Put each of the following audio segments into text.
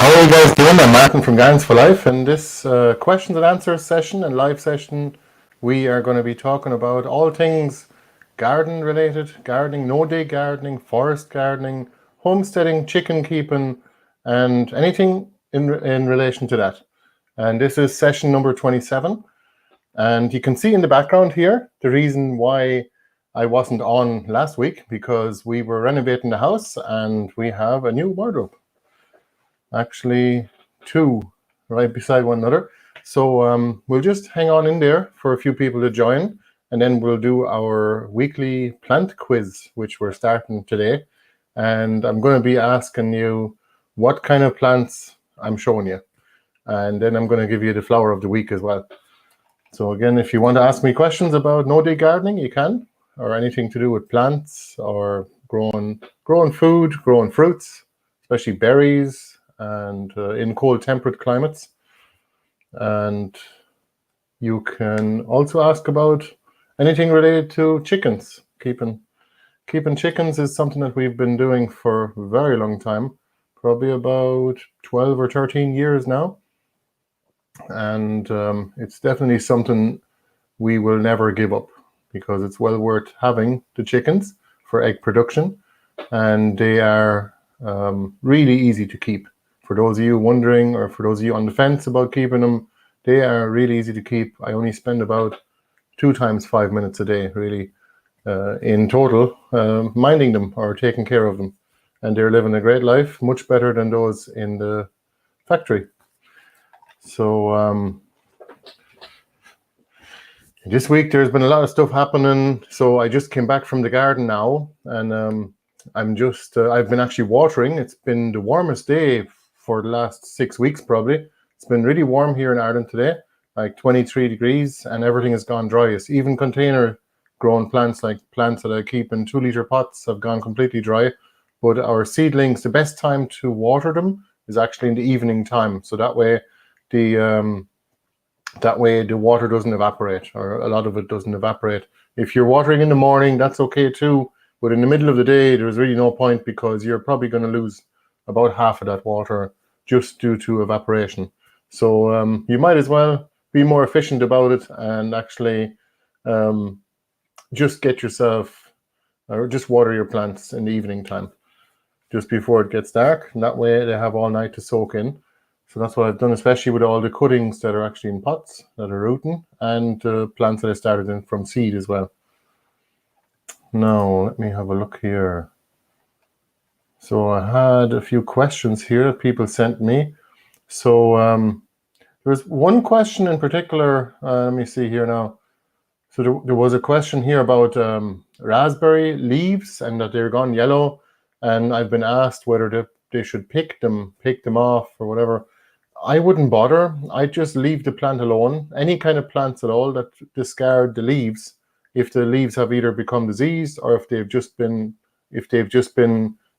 How are you guys doing? I'm Martin from Gardens for Life. In this questions and answers session and live session, we are going to be talking about all things garden related, gardening, no-dig gardening, forest gardening, homesteading, chicken keeping, and anything in relation to that. And this is session number 27. And you can see in the background here the reason why I wasn't on last week, because we were renovating the house and we have a new wardrobe. Actually, two right beside one another. So we'll just hang on in there for a few people to join, and then we'll do our weekly plant quiz, which we're starting today. And I'm going to be asking you what kind of plants I'm showing you. And then I'm going to give you the flower of the week as well. So again, if you want to ask me questions about no-dig gardening, you can, or anything to do with plants or growing food, growing fruits, especially berries, and in cold temperate climates. And you can also ask about anything related to chickens. Keeping chickens is something that we've been doing for a very long time, probably about 12 or 13 years now. And it's definitely something we will never give up, because it's well worth having the chickens for egg production, and they are really easy to keep. For those of you wondering, or for those of you on the fence about keeping them, they are really easy to keep. I only spend about 2 times 5 minutes a day, really, in total, minding them or taking care of them. And they're living a great life, much better than those in the factory. So this week there's been a lot of stuff happening. So I just came back from the garden now, and I've been actually watering. It's been the warmest day for the last 6 weeks, probably. It's been really warm here in Ireland today, like 23 degrees, and everything has gone dry. Even container grown plants, like plants that I keep in 2-liter pots, have gone completely dry. But our seedlings, the best time to water them is actually in the evening time. So that way the water doesn't evaporate, or a lot of it doesn't evaporate. If you're watering in the morning, that's okay too. But in the middle of the day, there's really no point, because you're probably going to lose about half of that water just due to evaporation. So you might as well be more efficient about it and actually just get yourself, or just water your plants in the evening time, just before it gets dark. And that way they have all night to soak in. So that's what I've done, especially with all the cuttings that are actually in pots that are rooting, and plants that I started in from seed as well. Now, let me have a look here. So I had a few questions here that people sent me. So there's one question in particular. Let me see here now. So there was a question here about raspberry leaves, and that they're gone yellow. And I've been asked whether they should pick them off or whatever. I wouldn't bother. I'd just leave the plant alone. Any kind of plants at all that discard the leaves, if the leaves have either become diseased or if they've just been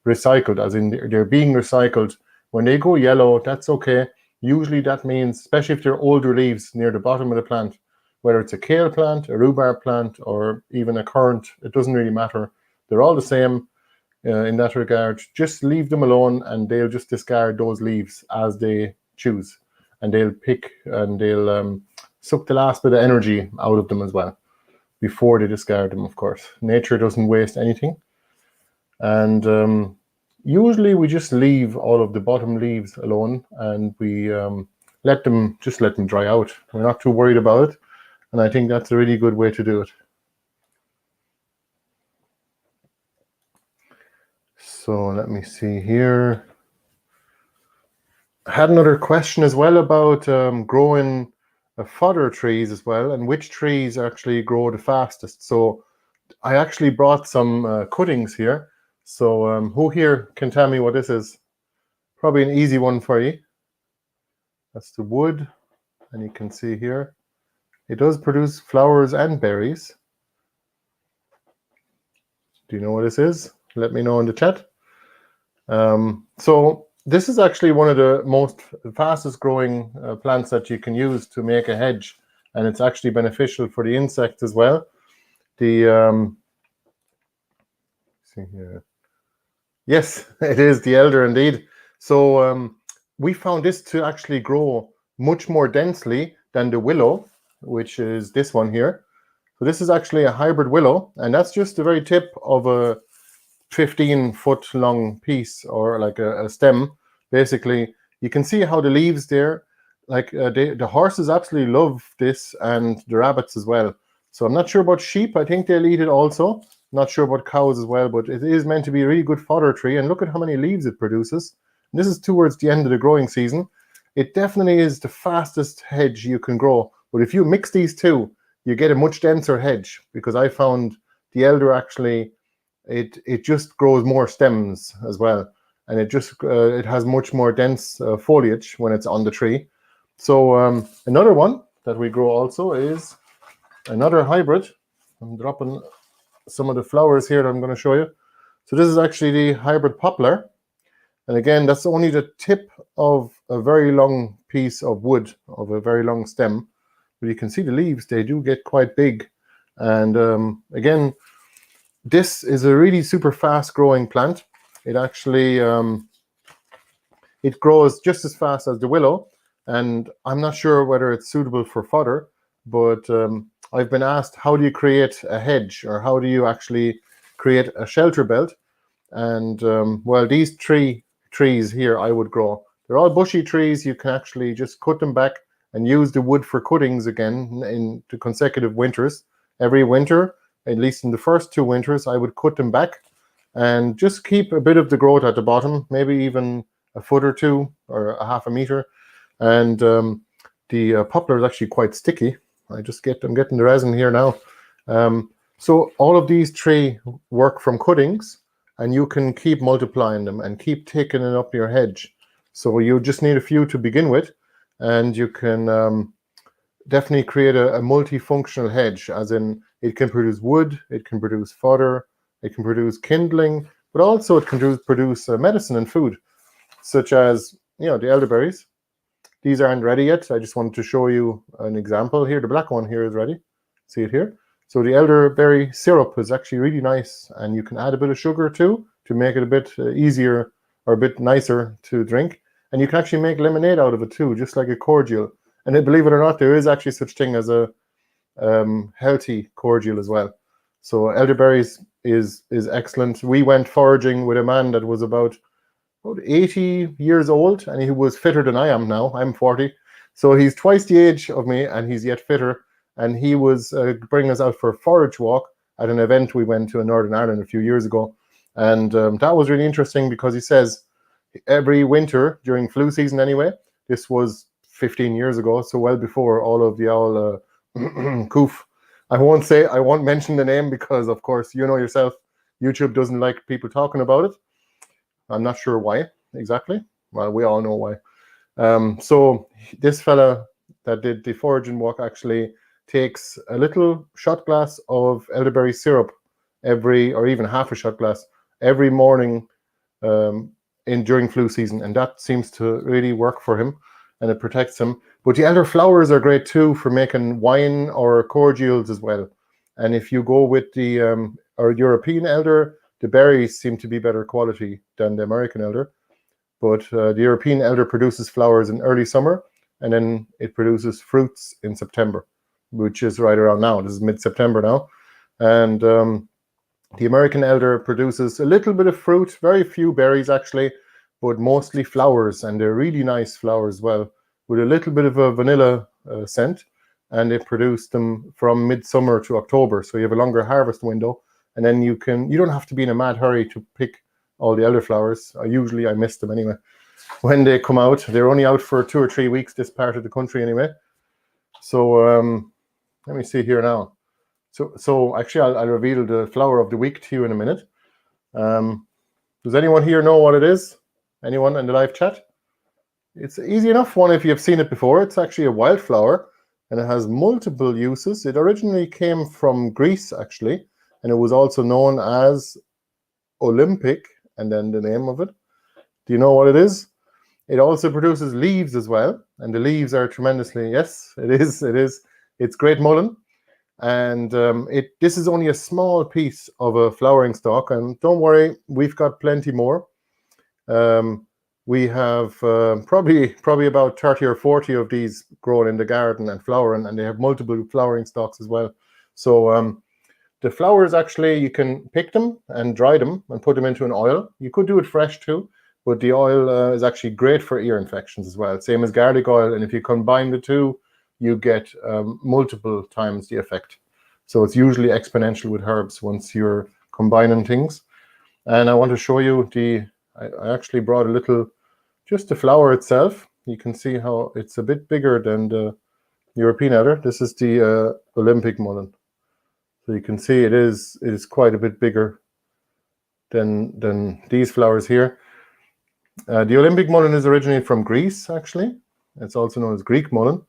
recycled, as in they're being recycled. When they go yellow, that's okay. Usually that means, especially if they're older leaves near the bottom of the plant, whether it's a kale plant, a rhubarb plant, or even a currant, it doesn't really matter. They're all the same in that regard. Just leave them alone, and they'll just discard those leaves as they choose, and they'll pick and they'll suck the last bit of energy out of them as well before they discard them. Of course, nature doesn't waste anything, and usually we just leave all of the bottom leaves alone, and we let them dry out. We're not too worried about it, and I think that's a really good way to do it. So let me see here. I had another question as well about growing fodder trees as well, and which trees actually grow the fastest. So I actually brought some cuttings here. So who here can tell me what this is? Probably an easy one for you. That's the wood, and you can see here it does produce flowers and berries. Do you know what this is? Let me know in the chat. So this is actually one of the fastest growing plants that you can use to make a hedge, and it's actually beneficial for the insects as well. The see here. Yes, it is the elder indeed. So we found this to actually grow much more densely than the willow, which is this one here. So this is actually a hybrid willow, and that's just the very tip of a 15-foot long piece, or like a stem. Basically, you can see how the leaves there, like the horses absolutely love this, and the rabbits as well. So I'm not sure about sheep. I think they'll eat it also. Not sure about cows as well, but it is meant to be a really good fodder tree. And look at how many leaves it produces. And this is towards the end of the growing season. It definitely is the fastest hedge you can grow. But if you mix these two, you get a much denser hedge, because I found the elder actually, it just grows more stems as well, and it has much more dense foliage when it's on the tree. So another one that we grow also is another hybrid. I'm dropping some of the flowers here that I'm going to show you. So this is actually the hybrid poplar, and again, that's only the tip of a very long piece of wood, of a very long stem. But you can see the leaves, they do get quite big. And again, this is a really super fast growing plant. It actually, it grows just as fast as the willow, and I'm not sure whether it's suitable for fodder, but I've been asked, how do you create a hedge, or how do you actually create a shelter belt? And well, these trees here I would grow. They're all bushy trees. You can actually just cut them back and use the wood for cuttings again in the consecutive winters. Every winter, at least in the first 2 winters, I would cut them back and just keep a bit of the growth at the bottom, maybe even a foot or two, or a half a meter. And the poplar is actually quite sticky. I'm getting the resin here now. So all of these trees work from cuttings, and you can keep multiplying them and keep taking it up your hedge. So you just need a few to begin with, and you can definitely create a multifunctional hedge, as in it can produce wood, it can produce fodder, it can produce kindling, but also it can produce medicine and food, such as, the elderberries. These aren't ready yet. I just wanted to show you an example here. The black one here is ready. See it here? So the elderberry syrup is actually really nice, and you can add a bit of sugar too to make it a bit easier, or a bit nicer to drink. And you can actually make lemonade out of it too, just like a cordial. And believe it or not, there is actually such thing as a healthy cordial as well. So elderberries is excellent. We went foraging with a man that was about 80 years old, and he was fitter than I am now. I'm 40. So he's twice the age of me, and he's yet fitter. And he was bringing us out for a forage walk at an event we went to in Northern Ireland a few years ago. And that was really interesting, because he says every winter during flu season anyway, this was 15 years ago, so well before all of the owl coof. I won't mention the name, because of course, you know yourself, YouTube doesn't like people talking about it. I'm not sure why exactly. Well, we all know why. So this fella that did the foraging walk actually takes a little shot glass of elderberry syrup or even half a shot glass every morning during flu season, and that seems to really work for him, and it protects him. But the elder flowers are great too for making wine or cordials as well. And if you go with the our European elder, the berries seem to be better quality than the American elder. But the European elder produces flowers in early summer, and then it produces fruits in September, which is right around now. This is mid-September now. And the American elder produces a little bit of fruit, very few berries actually, but mostly flowers, and they're really nice flowers as well, with a little bit of a vanilla scent. And they produce them from midsummer to October, so you have a longer harvest window. And then you don't have to be in a mad hurry to pick all the elderflowers. Usually I miss them anyway. When they come out, they're only out for 2 or 3 weeks, this part of the country anyway. So let me see here now. So actually I'll reveal the flower of the week to you in a minute. Does anyone here know what it is? Anyone in the live chat? It's an easy enough one if you've seen it before. It's actually a wildflower, and it has multiple uses. It originally came from Greece actually, and it was also known as Olympic, and then the name of it. Do you know what it is? It also produces leaves as well, and the leaves are tremendously, yes, it is. It's great mullen, and this is only a small piece of a flowering stalk, and don't worry, we've got plenty more. we have probably about 30 or 40 of these grown in the garden and flowering, and they have multiple flowering stalks as well. So the flowers, actually, you can pick them and dry them and put them into an oil. You could do it fresh too, but the oil is actually great for ear infections as well, same as garlic oil. And if you combine the two, you get multiple times the effect. So it's usually exponential with herbs once you're combining things. And I want to show you I actually brought a little, just the flower itself. You can see how it's a bit bigger than the European elder. This is the Olympic mullein. So you can see it is quite a bit bigger than these flowers here. The Olympic mullein is originally from Greece, actually. It's also known as Greek mullein,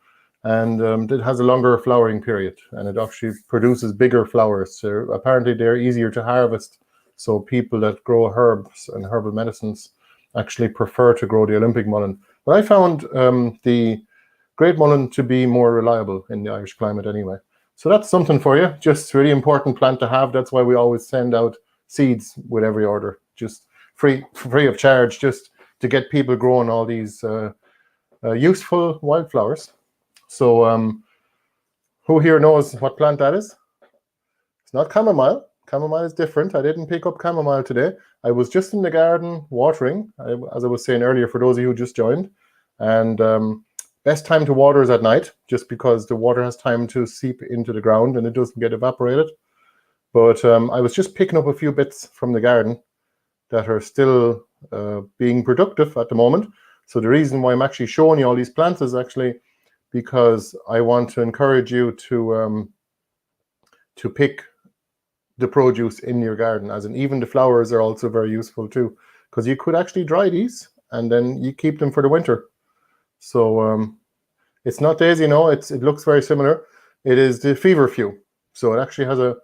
and it has a longer flowering period, and it actually produces bigger flowers. So apparently they're easier to harvest, so people that grow herbs and herbal medicines actually prefer to grow the Olympic mullein. But I found the Great mullein to be more reliable in the Irish climate anyway. So that's something for you. Just really important plant to have. That's why we always send out seeds with every order, just free of charge, just to get people growing all these useful wildflowers. So who here knows what plant that is? It's not chamomile. Chamomile is different. I didn't pick up chamomile today. I was just in the garden watering, as I was saying earlier, for those of you who just joined. And best time to water is at night, just because the water has time to seep into the ground and it doesn't get evaporated. But I was just picking up a few bits from the garden that are still being productive at the moment. So the reason why I'm actually showing you all these plants is actually because I want to encourage you to pick the produce in your garden, as in even the flowers are also very useful too, because you could actually dry these and then you keep them for the winter. So it's not daisy, it looks very similar. It is the feverfew. So it actually has a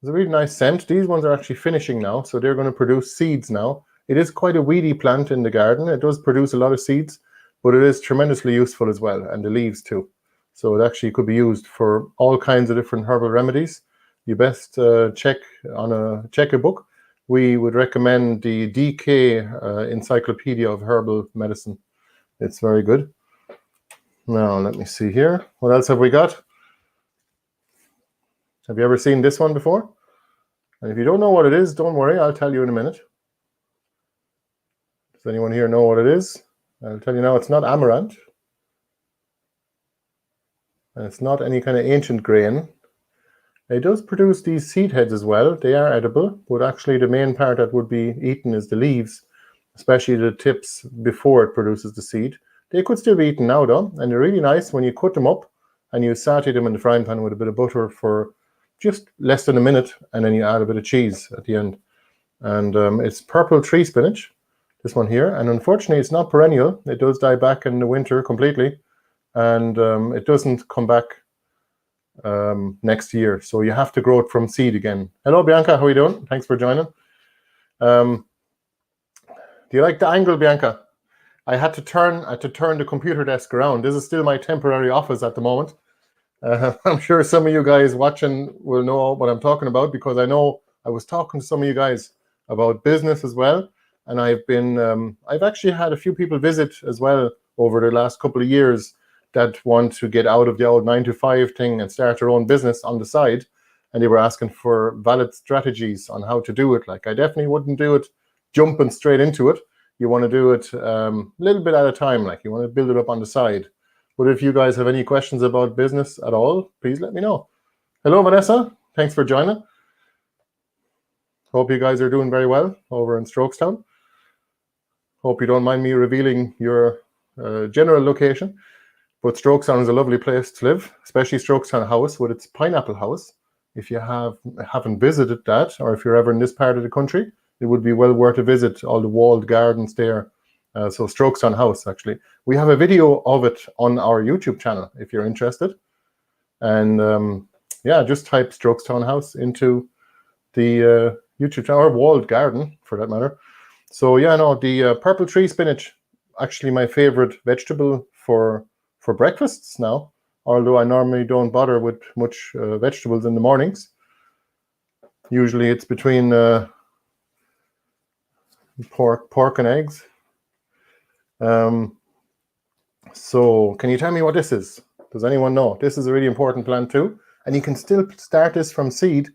really nice scent. These ones are actually finishing now, so they're going to produce seeds now. It is quite a weedy plant in the garden. It does produce a lot of seeds, but it is tremendously useful as well, and the leaves too. So it actually could be used for all kinds of different herbal remedies. You best check a book. We would recommend the DK Encyclopedia of Herbal Medicine. It's very good. Now, let me see here. What else have we got? Have you ever seen this one before? And if you don't know what it is, don't worry. I'll tell you in a minute. Does anyone here know what it is? I'll tell you now, it's not amaranth. And it's not any kind of ancient grain. It does produce these seed heads as well. They are edible, but actually the main part that would be eaten is the leaves, especially the tips before it produces the seed. They could still be eaten now though, and they're really nice when you cut them up and you saute them in the frying pan with a bit of butter for just less than a minute, and then you add a bit of cheese at the end. And it's purple tree spinach, this one here, and unfortunately it's not perennial. It does die back in the winter completely, and it doesn't come back next year, so you have to grow it from seed again. Hello Bianca, how are you doing? Thanks for joining. Do you like the angle, Bianca? I had to turn the computer desk around. This is still my temporary office at the moment. I'm sure some of you guys watching will know what I'm talking about, because I know I was talking to some of you guys about business as well, and I've actually had a few people visit as well over the last couple of years that want to get out of the old 9-to-5 thing and start their own business on the side, and they were asking for valid strategies on how to do it. Like, I definitely wouldn't do it jumping straight into it. You want to do it a little bit at a time, like you want to build it up on the side. But if you guys have any questions about business at all, please let me know. Hello, Vanessa. Thanks for joining. Hope you guys are doing very well over in Strokestown. Hope you don't mind me revealing your general location. But Strokestown is a lovely place to live, especially Strokestown House with its pineapple house. If you haven't visited that, or if you're ever in this part of the country, it would be well worth a visit. All the walled gardens there. So Strokestown House, actually. We have a video of it on our YouTube channel, if you're interested. And yeah, just type Strokestown House into the YouTube channel, or walled garden, for that matter. So yeah, no, the purple tree spinach, actually my favorite vegetable for breakfasts now, although I normally don't bother with much vegetables in the mornings. Usually it's between pork and eggs. So can you tell me what this is? Does anyone know? This is a really important plant too. And you can still start this from seed.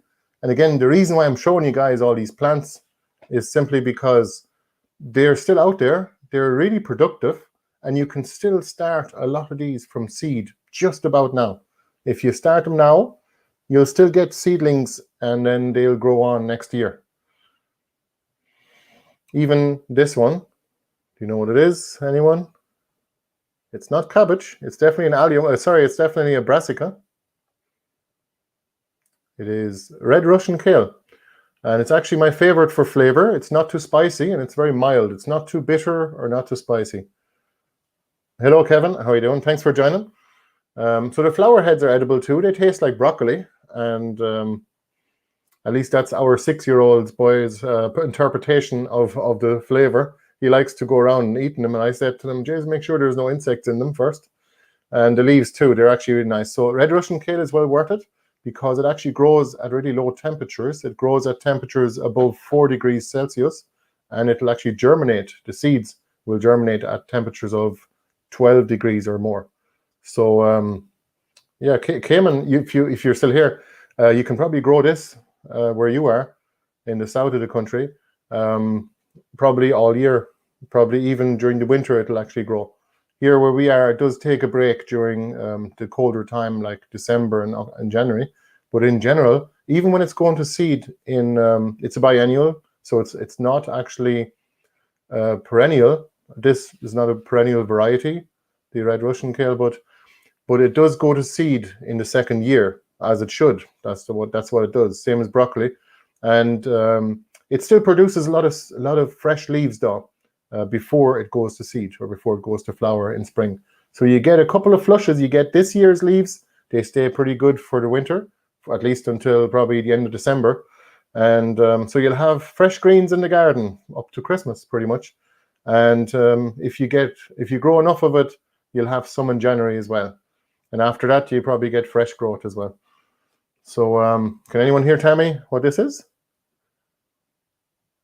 And again, the reason why I'm showing you guys all these plants is simply because they're still out there. They're really productive. And you can still start a lot of these from seed just about now. If you start them now, you'll still get seedlings and then they'll grow on next year. Even this one, do you know what it is? Anyone? It's not cabbage. It's definitely an allium. Sorry, it's definitely a brassica. It is red Russian kale. And it's actually my favorite for flavor. It's not too spicy and it's very mild. It's not too bitter or not too spicy. Hello, Kevin. How are you doing? Thanks for joining. So the flower heads are edible too. They taste like broccoli. And at least that's our 6-year-old boy's interpretation of the flavor. He likes to go around and eating them. And I said to them, Jays, make sure there's no insects in them first. And the leaves too, they're actually really nice. So red Russian kale is well worth it because it actually grows at really low temperatures. It grows at temperatures above 4 degrees Celsius, and it'll actually germinate. The seeds will germinate at temperatures of 12 degrees or more. So yeah, Cayman, if you're still here, you can probably grow this where you are in the south of the country, probably all year, probably even during the winter it'll actually grow. Here where we are, it does take a break during the colder time, like December and January. But in general, even when it's going to seed, it's a biennial, so it's not actually perennial. This is not a perennial variety, the red Russian kale, but it does go to seed in the second year, as it should. That's what it does. Same as broccoli, and it still produces a lot of fresh leaves though. Before it goes to seed or before it goes to flower in spring. So you get a couple of flushes. You get this year's leaves. They stay pretty good for the winter, at least until probably the end of December. And so you'll have fresh greens in the garden up to Christmas pretty much. And if you grow enough of it, you'll have some in January as well. And after that, you probably get fresh growth as well. So can anyone here tell me what this is?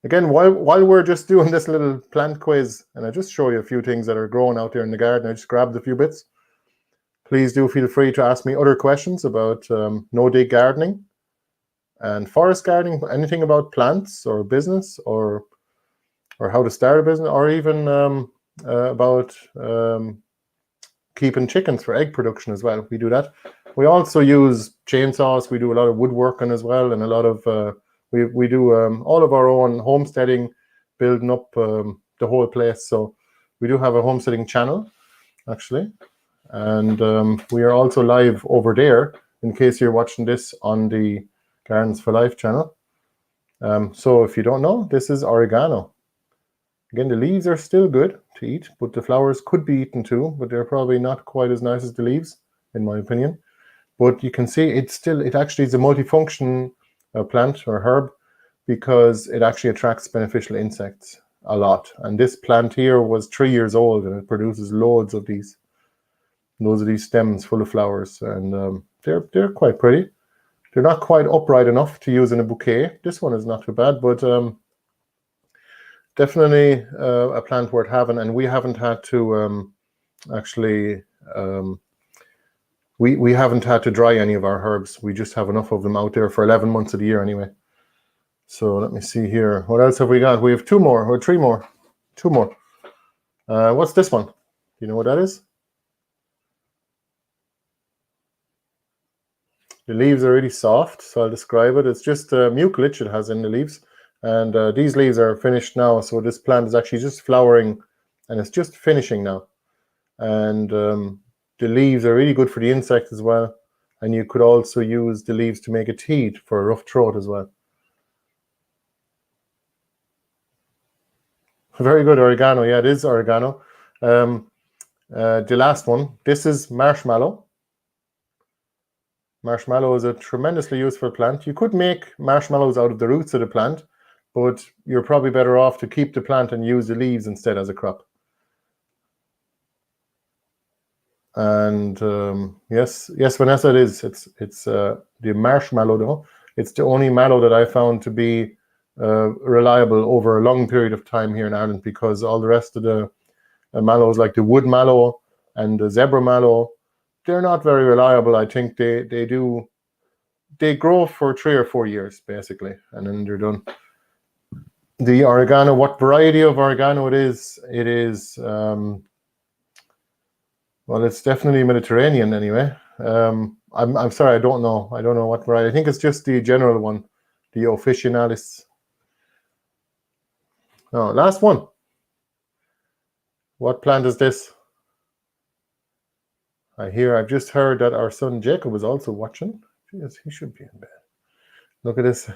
Again, while we're just doing this little plant quiz, and I just show you a few things that are growing out there in the garden, I just grabbed a few bits. Please do feel free to ask me other questions about no-dig gardening and forest gardening, anything about plants or business or how to start a business, or even about keeping chickens for egg production as well. We do that. We also use chainsaws. We do a lot of woodworking as well, and a lot of we do all of our own homesteading, building up the whole place. So we do have a homesteading channel, actually. And we are also live over there, in case you're watching this on the Gardens for Life channel. So if you don't know, this is oregano. Again, the leaves are still good to eat, but the flowers could be eaten too, but they're probably not quite as nice as the leaves, in my opinion. But you can see it actually is a multifunction plant or herb, because it actually attracts beneficial insects a lot. And this plant here was 3 years old, and it produces loads of these stems full of flowers, and they're quite pretty. They're not quite upright enough to use in a bouquet. This one is not too bad, but definitely a plant worth having. And we haven't had to actually we haven't had to dry any of our herbs. We just have enough of them out there for 11 months of the year anyway. So let me see here. What else have we got? We have 2 more or 3 more. 2 more. What's this one? Do you know what that is? The leaves are really soft, so I'll describe it. It's just mucilage it has in the leaves. And these leaves are finished now. So this plant is actually just flowering, and it's just finishing now. And the leaves are really good for the insect as well. And you could also use the leaves to make a tea for a rough throat as well. Very good, oregano. Yeah, it is oregano. The last one, this is marshmallow. Marshmallow is a tremendously useful plant. You could make marshmallows out of the roots of the plant, but you're probably better off to keep the plant and use the leaves instead as a crop. And yes, Vanessa, it is. It's the marshmallow though. It's the only mallow that I found to be reliable over a long period of time here in Ireland, because all the rest of the mallows like the wood mallow and the zebra mallow, they're not very reliable. I think they grow for 3 or 4 years basically, and then they're done. The oregano, what variety of oregano it is, well, it's definitely Mediterranean anyway. I'm sorry, I don't know what variety. I think it's just the general one, the officinalis. Oh, last one. What plant is this? I've just heard that our son Jacob is also watching. Jeez, he should be in bed. Look at this.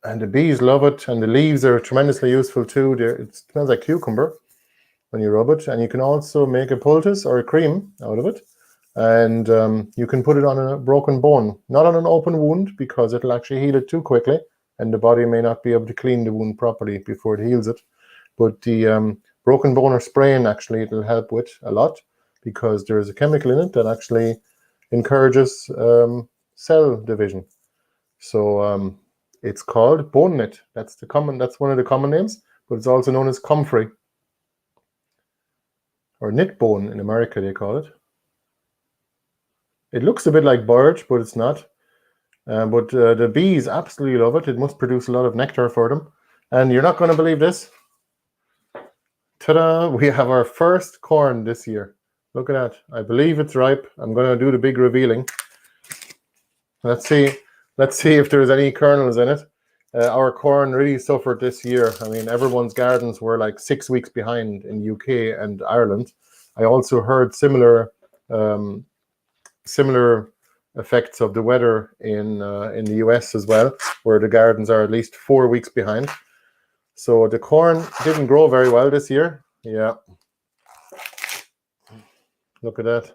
And the bees love it, and the leaves are tremendously useful too. It smells like cucumber when you rub it, and you can also make a poultice or a cream out of it. And you can put it on a broken bone, not on an open wound, because it'll actually heal it too quickly, and the body may not be able to clean the wound properly before it heals it. But the broken bone or sprain, actually, it'll help with a lot, because there's a chemical in it that actually encourages cell division. So it's called bone knit. That's one of the common names, but it's also known as comfrey, or knit bone in America, they call it. It looks a bit like birch, but it's not. But the bees absolutely love it. It must produce a lot of nectar for them. And you're not going to believe this. Ta-da! We have our first corn this year. Look at that. I believe it's ripe. I'm going to do the big revealing. Let's see if there's any kernels in it. Our corn really suffered this year. I mean, everyone's gardens were like 6 weeks behind in UK and Ireland. I also heard similar effects of the weather in the US as well, where the gardens are at least 4 weeks behind. So the corn didn't grow very well this year. Yeah. Look at that.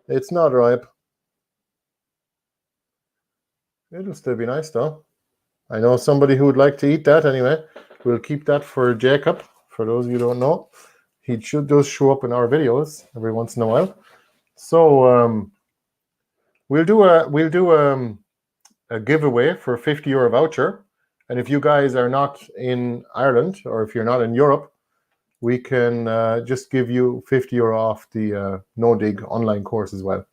It's not ripe. It'll still be nice though. I know somebody who would like to eat that anyway. We'll keep that for Jacob. For those of you who don't know, he does show up in our videos every once in a while. So we'll do a giveaway for a €50 voucher. And if you guys are not in Ireland, or if you're not in Europe, we can just give you €50 off the No Dig online course as well.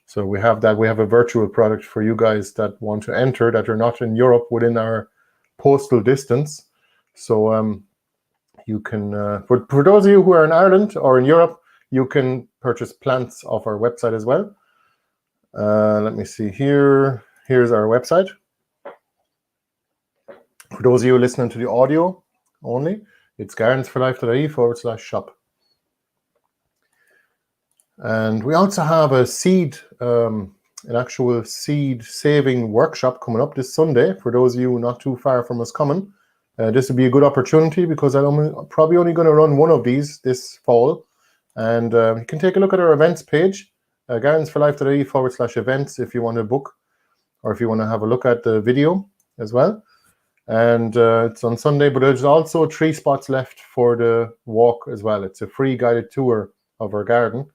So we have that. We have a virtual product for you guys that want to enter, that are not in Europe within our postal distance. So you can, for those of you who are in Ireland or in Europe, you can purchase plants off our website as well. Let me see here. Here's our website. For those of you listening to the audio only, it's gardensforlife.ie/shop. And we also have a an actual seed saving workshop coming up this Sunday. For those of you not too far from us coming, this would be a good opportunity, because I'm probably only going to run one of these this fall. And you can take a look at our events page, gardensforlife.ie/events, if you want to book, or if you want to have a look at the video as well. And it's on Sunday, but there's also 3 spots left for the walk as well. It's a free guided tour of our garden,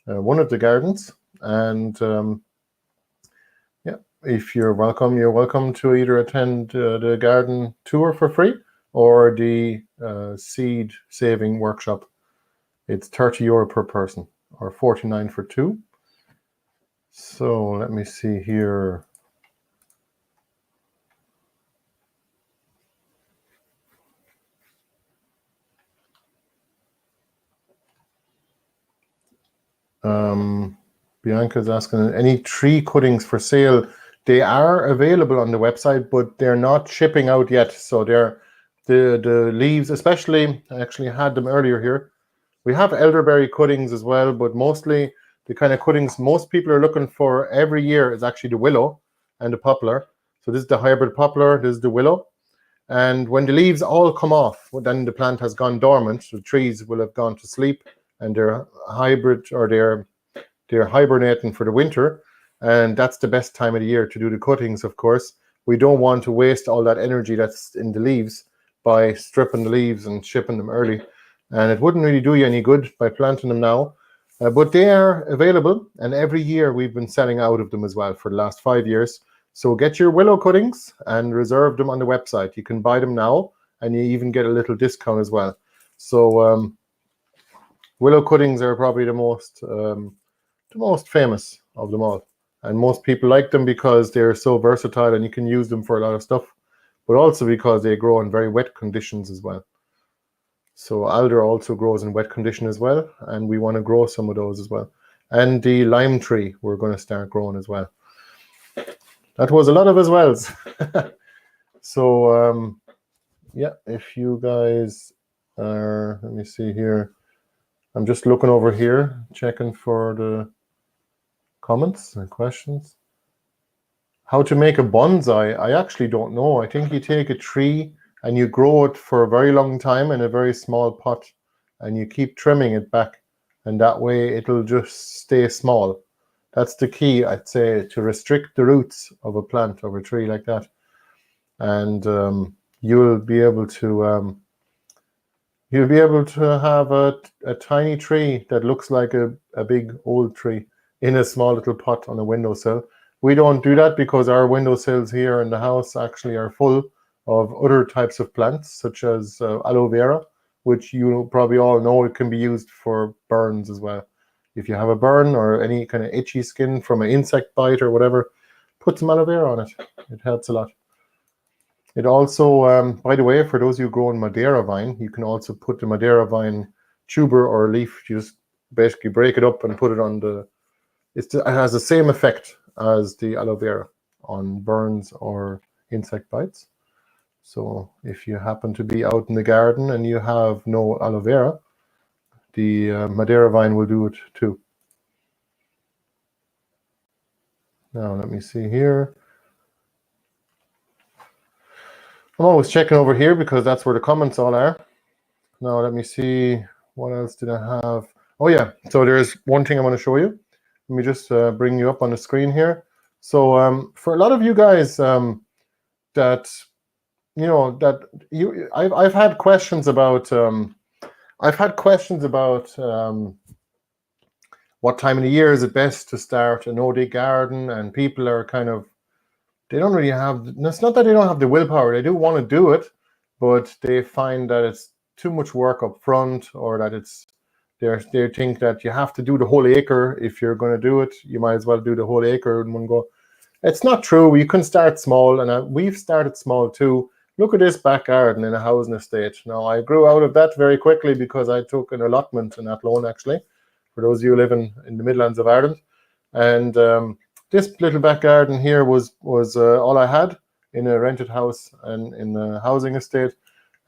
one of the gardens. And yeah, if you're welcome to either attend the garden tour for free or the seed saving workshop. It's €30 per person, or 49 for 2. So let me see here. Bianca's asking, any tree cuttings for sale? They are available on the website, but they're not shipping out yet. So they're the leaves, especially, I actually had them earlier here. We have elderberry cuttings as well, but mostly the kind of cuttings most people are looking for every year is actually the willow and the poplar. So this is the hybrid poplar, this is the willow. And when the leaves all come off, well, then the plant has gone dormant. The trees will have gone to sleep, and they're hybrid, or they're hibernating for the winter. And that's the best time of the year to do the cuttings, of course. We don't want to waste all that energy that's in the leaves by stripping the leaves and shipping them early. And it wouldn't really do you any good by planting them now. But they are available, and every year we've been selling out of them as well for the last 5 years. So get your willow cuttings and reserve them on the website. You can buy them now, and you even get a little discount as well. So willow cuttings are probably the most famous of them all, and most people like them because they're so versatile and you can use them for a lot of stuff, but also because they grow in very wet conditions as well. So alder also grows in wet condition as well, and we want to grow some of those as well. And the lime tree we're going to start growing as well. That was a lot of as wells. So yeah, if you guys are, let me see here, I'm just looking over here, checking for the comments and questions. How to make a bonsai? I actually don't know. I think you take a tree and you grow it for a very long time in a very small pot, and you keep trimming it back, and that way it'll just stay small. That's the key, I'd say, to restrict the roots of a plant, of a tree like that. And you'll be able to have a tiny tree that looks like a big old tree in a small little pot on a windowsill. We don't do that because our windowsills here in the house actually are full of other types of plants, such as aloe vera, which you probably all know it can be used for burns as well. If you have a burn or any kind of itchy skin from an insect bite or whatever, put some aloe vera on it. It helps a lot. It also, by the way, for those of you growing Madeira vine, you can also put the Madeira vine tuber or leaf, you just basically break it up and put it on the, it has the same effect as the aloe vera on burns or insect bites. So if you happen to be out in the garden and you have no aloe vera, the Madeira vine will do it too. Now let me see here. I'm always checking over here because that's where the comments all are. Now let me see, what else did I have? Oh yeah, so there's one thing I want to show you. Let me just bring you up on the screen here. So for a lot of you guys that I've had questions about what time of the year is it best to start a no-dig garden, and people are kind of, they don't really have, it's not that they don't have the willpower, they do want to do it, but they find that it's too much work up front, or that they think that you have to do the whole acre. If you're going to do it, you might as well do the whole acre in one go. It's not true. You can start small, and we've started small too. Look at this back garden in a housing estate. Now, I grew out of that very quickly because I took an allotment in that loan, actually, for those of you living in the Midlands of Ireland. And this little back garden here was all I had in a rented house and in a housing estate.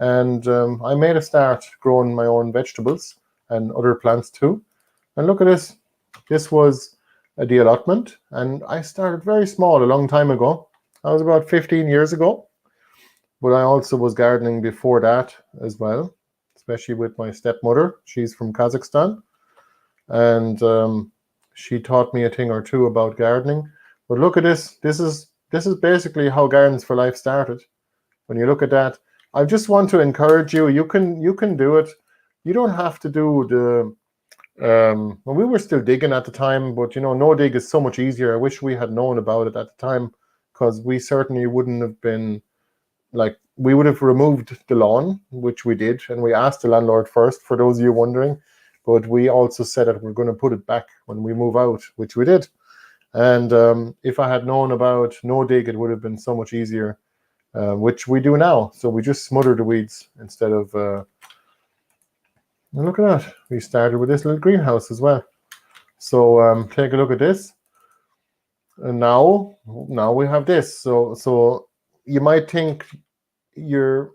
And I made a start growing my own vegetables and other plants too. And look at this. This was the allotment, and I started very small a long time ago. I was about 15 years ago, but I also was gardening before that as well, especially with my stepmother. She's from Kazakhstan, and she taught me a thing or two about gardening. But look at this. This is basically how Gardens for Life started. When you look at that, I just want to encourage you. You can do it. You don't have to do the. Well, we were still digging at the time, but no dig is so much easier. I wish we had known about it at the time, because we certainly wouldn't have been, like, we would have removed the lawn, which we did, and we asked the landlord first, for those of you wondering, but we also said that we're going to put it back when we move out, which we did. And if I had known about no dig, it would have been so much easier, which we do now. So we just smother the weeds instead of and look at that. We started with this little greenhouse as well. So take a look at this. And now we have this. So you might think a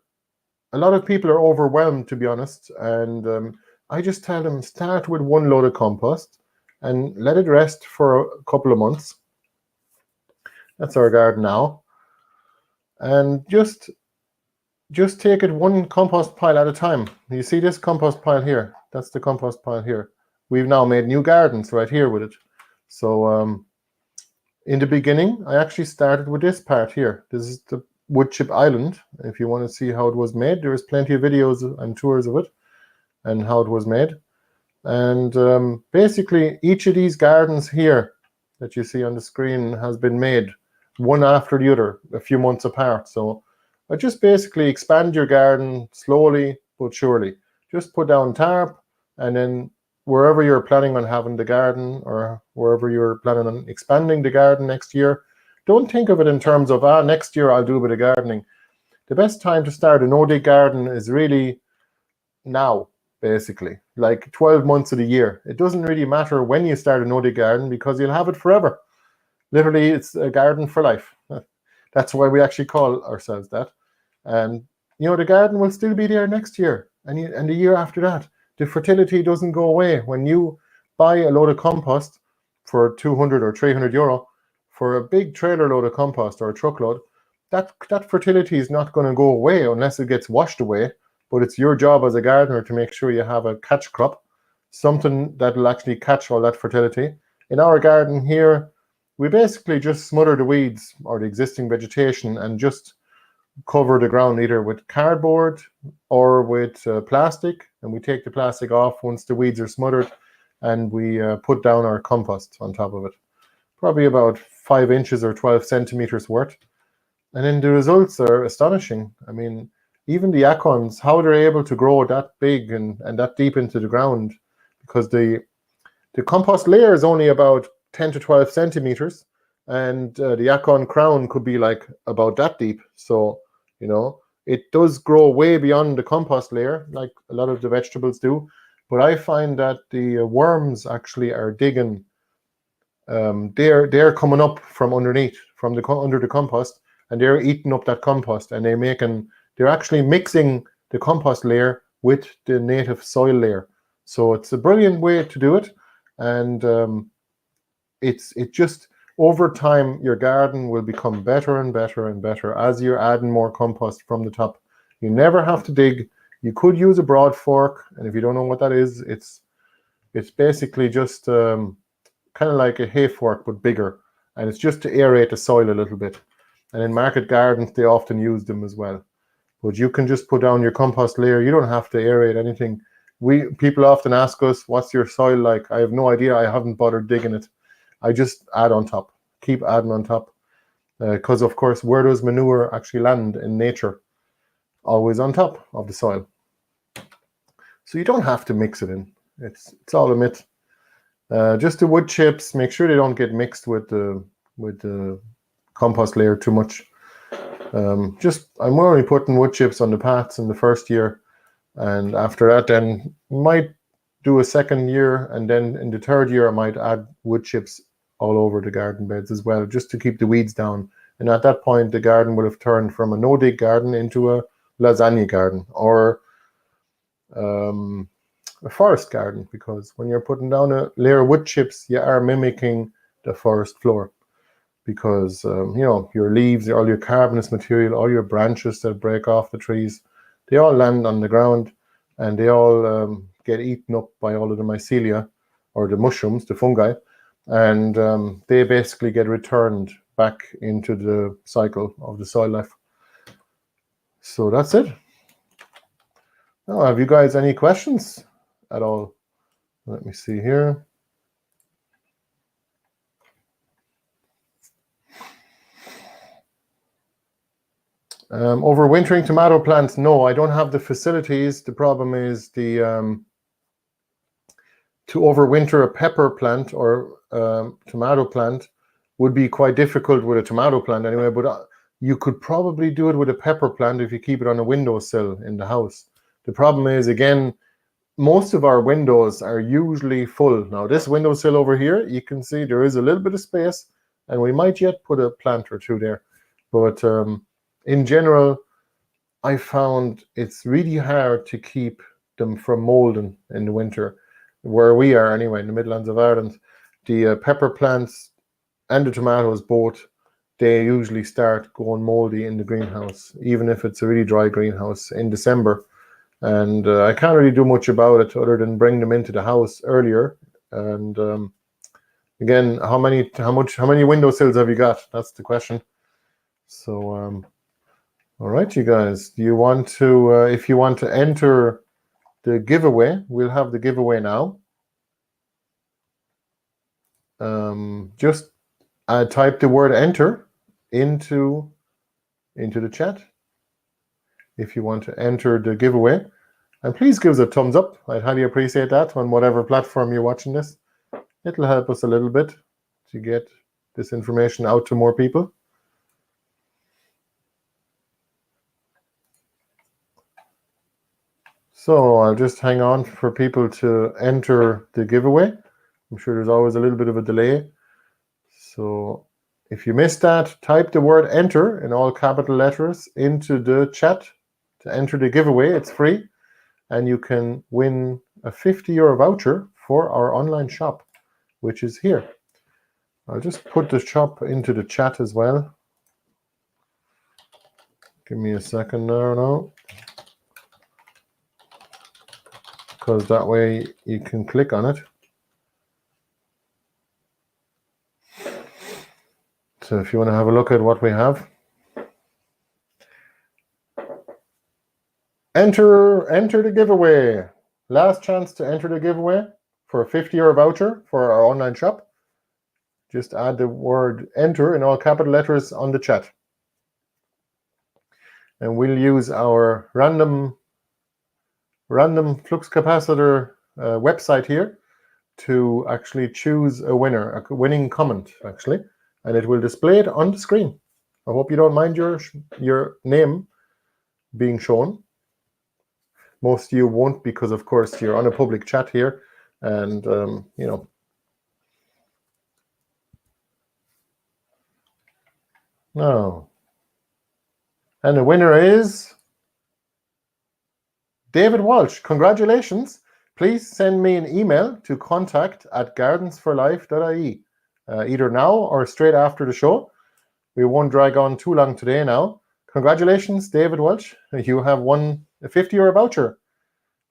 lot of people are overwhelmed, to be honest. And I just tell them, start with one load of compost and let it rest for a couple of months. That's our garden now. And just take it one compost pile at a time. You see this compost pile here? That's the compost pile here. We've now made new gardens right here with it. So in the beginning, I actually started with this part here. This is the wood chip island. If you want to see how it was made, there is plenty of videos and tours of it and how it was made. And basically, each of these gardens here that you see on the screen has been made one after the other, a few months apart. So just basically expand your garden slowly but surely. Just put down tarp, and then wherever you're planning on having the garden, or wherever you're planning on expanding the garden next year, don't think of it in terms of, next year I'll do a bit of gardening. The best time to start a no-dig garden is really now, basically, like 12 months of the year. It doesn't really matter when you start a no-dig garden, because you'll have it forever. Literally, it's a garden for life. That's why we actually call ourselves that. And the garden will still be there next year, and the year after that. The fertility doesn't go away. When you buy a load of compost for 200 or 300 euro for a big trailer load of compost or a truckload, that fertility is not going to go away unless it gets washed away. But it's your job as a gardener to make sure you have a catch crop, something that will actually catch all that fertility. In our garden here, we basically just smother the weeds or the existing vegetation and just cover the ground either with cardboard or with plastic, and we take the plastic off once the weeds are smothered, and we put down our compost on top of it, probably about 5 inches or 12 centimeters worth. And then the results are astonishing. I mean, even the acorns, how they're able to grow that big and that deep into the ground, because the compost layer is only about 10 to 12 centimeters, and the acorn crown could be like about that deep. So it does grow way beyond the compost layer, like a lot of the vegetables do. But I find that the worms actually are digging. They're coming up from underneath, from under the compost, and they're eating up that compost, and they're actually mixing the compost layer with the native soil layer. So it's a brilliant way to do it, and it just, over time, your garden will become better and better and better as you're adding more compost from the top. You never have to dig. You could use a broad fork, and if you don't know what that is, it's basically just kind of like a hay fork but bigger, and it's just to aerate the soil a little bit. And in market gardens, they often use them as well. But you can just put down your compost layer. You don't have to aerate anything. People often ask us, "What's your soil like?" I have no idea. I haven't bothered digging it. I just add on top, keep adding on top, because of course, where does manure actually land in nature? Always on top of the soil. So you don't have to mix it in. It's all a myth. Just the wood chips, make sure they don't get mixed with the compost layer too much. I'm only putting wood chips on the paths in the first year, and after that, then might do a second year, and then in the third year I might add wood chips all over the garden beds as well, just to keep the weeds down. And at that point, the garden will have turned from a no-dig garden into a lasagna garden, or a forest garden, because when you're putting down a layer of wood chips, you are mimicking the forest floor, because your leaves, all your carbonous material, all your branches that break off the trees, they all land on the ground, and they all get eaten up by all of the mycelia, or the mushrooms, the fungi, and they basically get returned back into the cycle of the soil life. So that's it. Now, have you guys any questions at all? Let me see here. Overwintering tomato plants? No, I don't have the facilities. The problem is to overwinter a pepper plant or tomato plant would be quite difficult with a tomato plant anyway, but you could probably do it with a pepper plant if you keep it on a windowsill in the house. The problem is, again, most of our windows are usually full. Now, this windowsill over here, you can see there is a little bit of space, and we might yet put a plant or two there. But in general, I found it's really hard to keep them from molding in the winter. Where we are anyway, in the Midlands of Ireland, the pepper plants and the tomatoes both, they usually start going moldy in the greenhouse, even if it's a really dry greenhouse in December. And I can't really do much about it other than bring them into the house earlier. And again, how many windowsills have you got? That's the question. So all right, you guys, do you want to, if you want to enter the giveaway, we'll have the giveaway now. Just type the word enter into the chat, if you want to enter the giveaway. And please give us a thumbs up. I'd highly appreciate that on whatever platform you're watching this. It'll help us a little bit to get this information out to more people. So I'll just hang on for people to enter the giveaway. I'm sure there's always a little bit of a delay. So if you missed that, type the word enter in all capital letters into the chat to enter the giveaway. It's free, and you can win a €50 voucher for our online shop, which is here. I'll just put the shop into the chat as well. Give me a second there now, because that way you can click on it. So if you want to have a look at what we have, enter the giveaway. Last chance to enter the giveaway for a €50 voucher for our online shop. Just add the word enter in all capital letters on the chat. And we'll use our random flux capacitor website here to actually choose a winner, a winning comment actually, and it will display it on the screen. I hope you don't mind your name being shown. Most of you won't, because of course you're on a public chat here, and you know. No. And the winner is David Walsh. Congratulations. Please send me an email to contact@gardensforlife.ie, either now or straight after the show. We won't drag on too long today now. Congratulations, David Walsh. You have won a €50 voucher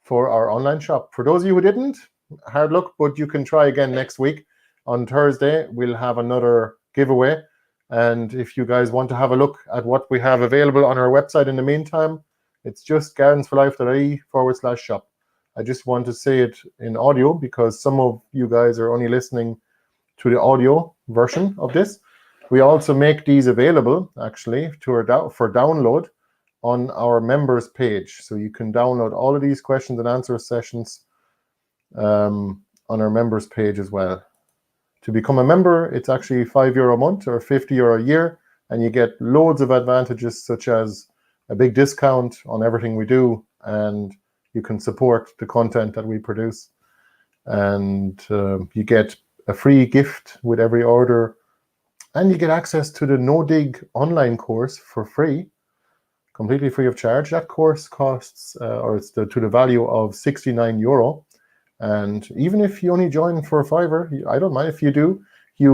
for our online shop. For those of you who didn't, hard luck, but you can try again next week. On Thursday, we'll have another giveaway. And if you guys want to have a look at what we have available on our website in the meantime, it's just gardensforlife.ie/shop. I just want to say it in audio because some of you guys are only listening to the audio version of this. We also make these available actually for download on our members page. So you can download all of these questions and answer sessions on our members page as well. To become a member, it's actually €5 a month or €50 a year, and you get loads of advantages such as a big discount on everything we do, and you can support the content that we produce, and you get a free gift with every order, and you get access to the No Dig online course for free, completely free of charge. That course costs, to the value of €69. And even if you only join for €5, I don't mind if you do. You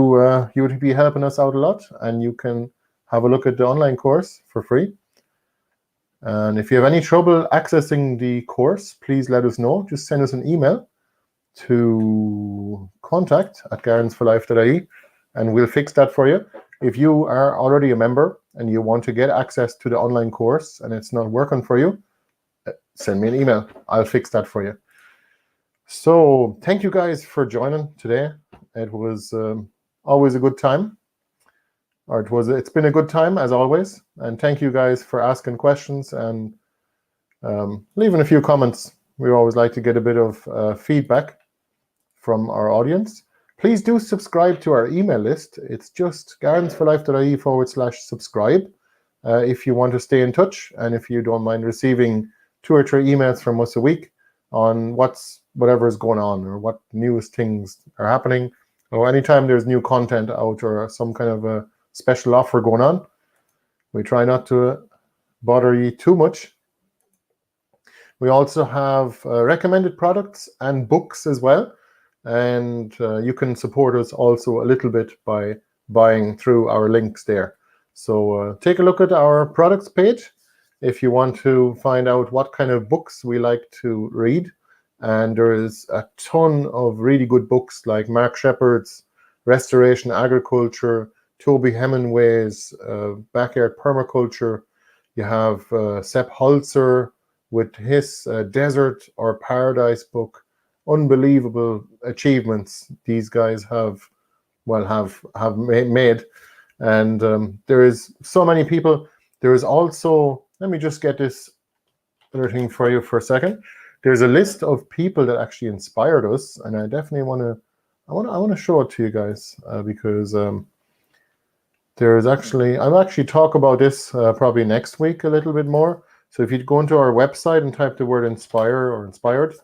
would be helping us out a lot, and you can have a look at the online course for free. And if you have any trouble accessing the course, please let us know. Just send us an email to contact@gardensforlife.ie, and we'll fix that for you. If you are already a member and you want to get access to the online course and it's not working for you, send me an email. I'll fix that for you. So thank you guys for joining today. It was always a good time, or it's been a good time as always. And thank you guys for asking questions and leaving a few comments. We always like to get a bit of feedback from our audience. Please do subscribe to our email list. It's just gardensforlife.ie/subscribe if you want to stay in touch, and if you don't mind receiving 2 or 3 emails from us a week on whatever is going on, or what newest things are happening, or anytime there's new content out or some kind of a special offer going on. We try not to bother you too much. We also have recommended products and books as well, and you can support us also a little bit by buying through our links there. So take a look at our products page if you want to find out what kind of books we like to read. And there is a ton of really good books like Mark Shepard's Restoration Agriculture, Toby Hemingway's Backyard Permaculture. You have Sepp Holzer with his Desert or Paradise book. Unbelievable achievements these guys have made. And there is so many people. There is also, let me just get this other thing for you for a second. There's a list of people that actually inspired us, and I definitely want to show it to you guys because there's actually I'll actually talk about this probably next week a little bit more. So if you go into our website and type the word inspire or inspired,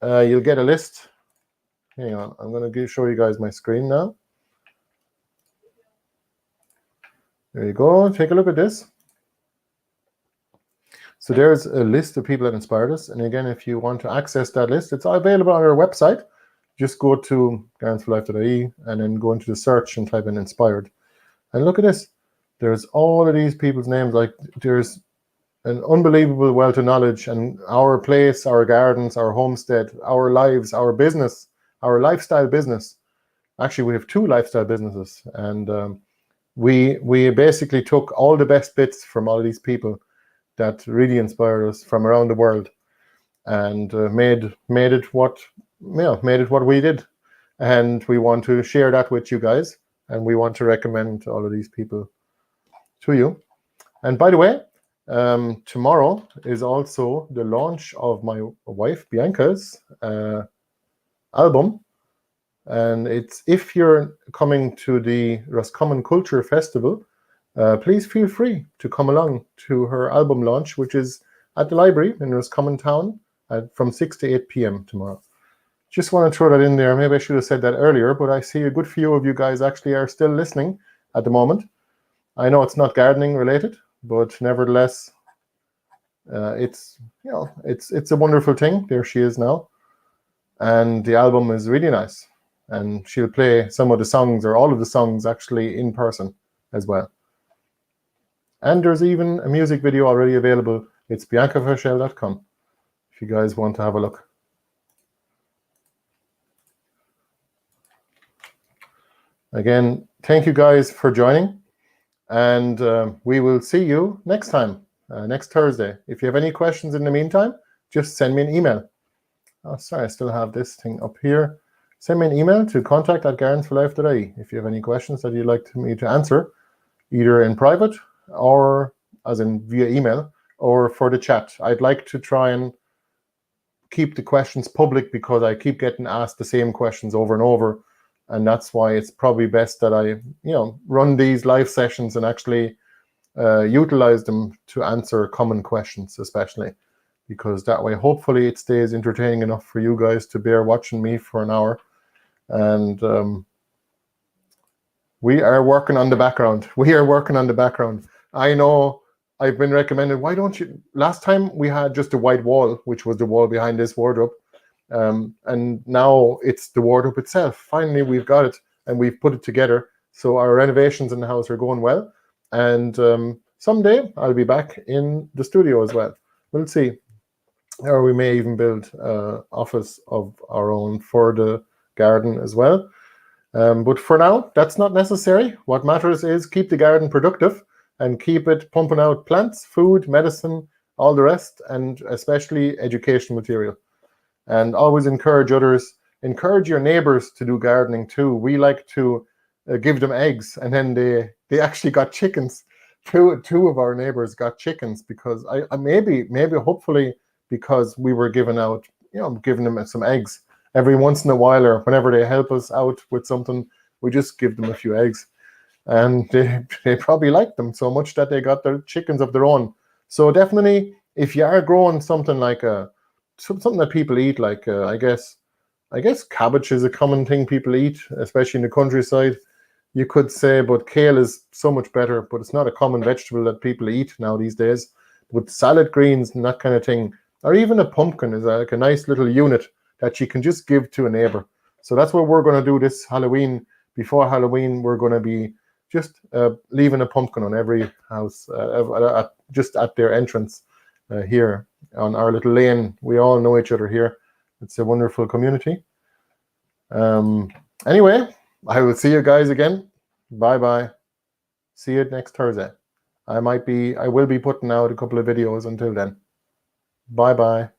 you'll get a list. Hang on, I'm going to show you guys my screen now. There you go. Take a look at this. So there's a list of people that inspired us. And again, if you want to access that list, it's available on our website. Just go to gardenforlife.ie and then go into the search and type in inspired. And look at this. There's all of these people's names. Like there's an unbelievable wealth of knowledge, and our place, our gardens, our homestead, our lives, our business, our lifestyle business. Actually, we have 2 lifestyle businesses, and we basically took all the best bits from all of these people that really inspired us from around the world, and made it what we did, and we want to share that with you guys, and we want to recommend all of these people to you. And by the way, tomorrow is also the launch of my wife Bianca's album, and it's if you're coming to the Roscommon Culture Festival, please feel free to come along to her album launch, which is at the library in Roscommon Town from 6 to 8 p.m. tomorrow. Just want to throw that in there. Maybe I should have said that earlier, but I see a good few of you guys actually are still listening at the moment. I know it's not gardening related, but nevertheless, it's a wonderful thing. There she is now, and the album is really nice. And she'll play some of the songs or all of the songs actually in person as well. And there's even a music video already available. It's biancafachel.com if you guys want to have a look. Again, thank you guys for joining, and we will see you next time, next Thursday. If you have any questions in the meantime, just send me an email. Oh, sorry, I still have this thing up here. Send me an email to contact@gardenforlife.ie if you have any questions that you'd like me to answer, either in private or as in via email or for the chat. I'd like to try and keep the questions public because I keep getting asked the same questions over and over, and that's why it's probably best that I run these live sessions and actually utilize them to answer common questions, especially because that way hopefully it stays entertaining enough for you guys to bear watching me for an hour. And we are working on the background. I know I've been recommended, why don't you, last time we had just a white wall, which was the wall behind this wardrobe, and now it's the wardrobe itself. Finally we've got it and we've put it together, so our renovations in the house are going well, and someday I'll be back in the studio as well. We'll see, or we may even build an office of our own for the garden as well. But for now, that's not necessary. What matters is keep the garden productive and keep it pumping out plants, food, medicine, all the rest, and especially education material. And always encourage others, encourage your neighbors to do gardening too. We like to give them eggs, and then they actually got chickens. Two of our neighbors got chickens because maybe hopefully because we were giving them some eggs. Every once in a while, or whenever they help us out with something, we just give them a few eggs. And they probably like them so much that they got their chickens of their own. So definitely, if you are growing something like something that people eat, like I guess cabbage is a common thing people eat, especially in the countryside, you could say, but kale is so much better, but it's not a common vegetable that people eat now these days. With salad greens and that kind of thing, or even a pumpkin is like a nice little unit that you can just give to a neighbor. So that's what we're going to do this Halloween. Before Halloween, we're going to be just leaving a pumpkin on every house, just at their entrance here on our little lane. We all know each other here. It's a wonderful community. Anyway, I will see you guys again. Bye-bye. See you next Thursday. I will be putting out a couple of videos until then. Bye-bye.